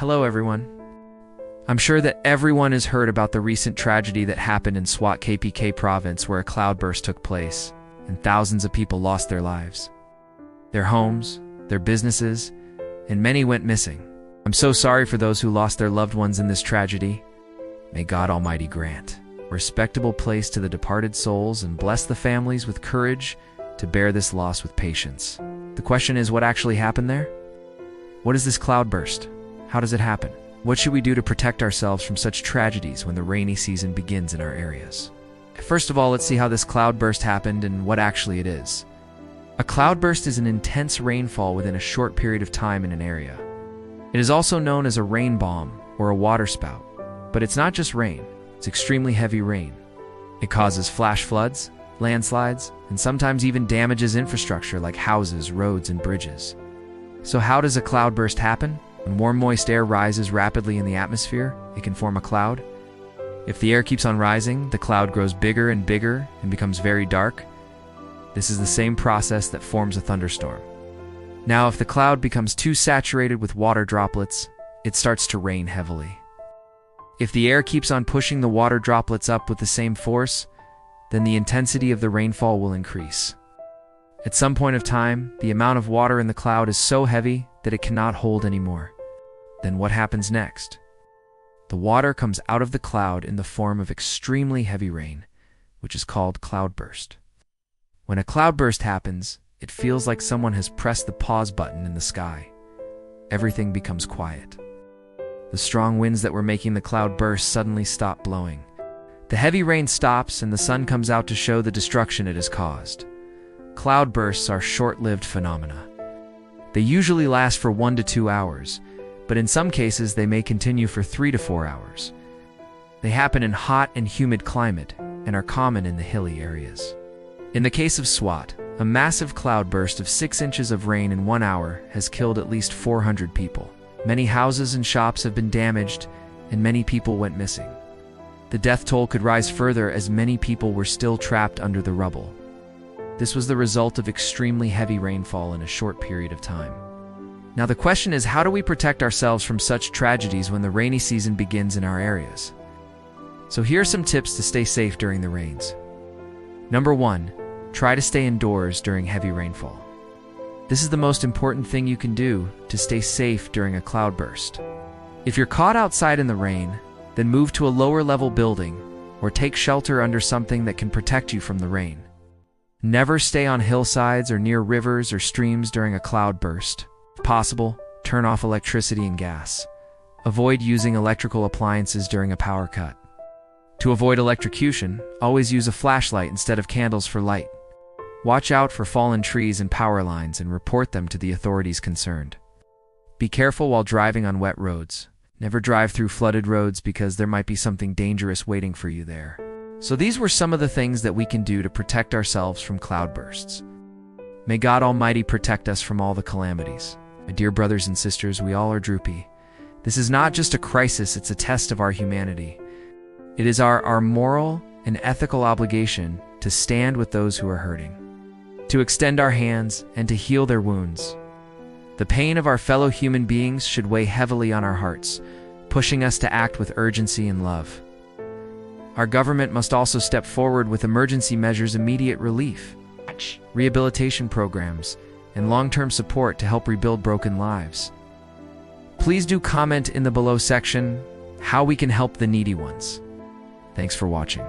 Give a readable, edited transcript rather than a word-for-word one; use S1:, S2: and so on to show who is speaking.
S1: Hello everyone. I'm sure that everyone has heard about the recent tragedy that happened in Swat, KPK province, where a cloudburst took place and thousands of people lost their lives. Their homes, their businesses, and many went missing. I'm so sorry for those who lost their loved ones in this tragedy. May God Almighty grant a respectable place to the departed souls and bless the families with courage to bear this loss with patience. The question is, what actually happened there? What is this cloudburst? How does it happen? What should we do to protect ourselves from such tragedies when the rainy season begins in our areas? First of all, let's see how this cloudburst happened and what actually it is. A cloudburst is an intense rainfall within a short period of time in an area. It is also known as a rain bomb or a waterspout. But it's not just rain, it's extremely heavy rain. It causes flash floods, landslides, and sometimes even damages infrastructure like houses, roads, and bridges. So how does a cloudburst happen? When warm, moist air rises rapidly in the atmosphere, it can form a cloud. If the air keeps on rising, the cloud grows bigger and bigger and becomes very dark. This is the same process that forms a thunderstorm. Now, if the cloud becomes too saturated with water droplets, it starts to rain heavily. If the air keeps on pushing the water droplets up with the same force, then the intensity of the rainfall will increase. At some point of time, the amount of water in the cloud is so heavy that it cannot hold anymore. Then what happens next? The water comes out of the cloud in the form of extremely heavy rain, which is called cloudburst. When a cloudburst happens, it feels like someone has pressed the pause button in the sky. Everything becomes quiet. The strong winds that were making the cloud burst suddenly stop blowing. The heavy rain stops and the sun comes out to show the destruction it has caused. Cloudbursts are short-lived phenomena. They usually last for 1 to 2 hours, but in some cases they may continue for 3 to 4 hours. They happen in hot and humid climate and are common in the hilly areas. In the case of Swat, a massive cloudburst of 6 inches of rain in 1 hour has killed at least 400 people. Many houses and shops have been damaged, and many people went missing. The death toll could rise further as many people were still trapped under the rubble. This was the result of extremely heavy rainfall in a short period of time. Now the question is, how do we protect ourselves from such tragedies when the rainy season begins in our areas? So here are some tips to stay safe during the rains. Number 1, try to stay indoors during heavy rainfall. This is the most important thing you can do to stay safe during a cloudburst. If you're caught outside in the rain, then move to a lower level building or take shelter under something that can protect you from the rain. Never stay on hillsides or near rivers or streams during a cloudburst. If possible, turn off electricity and gas. Avoid using electrical appliances during a power cut. To avoid electrocution, always use a flashlight instead of candles for light. Watch out for fallen trees and power lines and report them to the authorities concerned. Be careful while driving on wet roads. Never drive through flooded roads because there might be something dangerous waiting for you there. So these were some of the things that we can do to protect ourselves from cloudbursts. May God Almighty protect us from all the calamities. My dear brothers and sisters, we all are droopy. This is not just a crisis, it's a test of our humanity. It is our moral and ethical obligation to stand with those who are hurting, to extend our hands and to heal their wounds. The pain of our fellow human beings should weigh heavily on our hearts, pushing us to act with urgency and love. Our government must also step forward with emergency measures, immediate relief, rehabilitation programs, and long-term support to help rebuild broken lives. Please do comment in the below section how we can help the needy ones. Thanks for watching.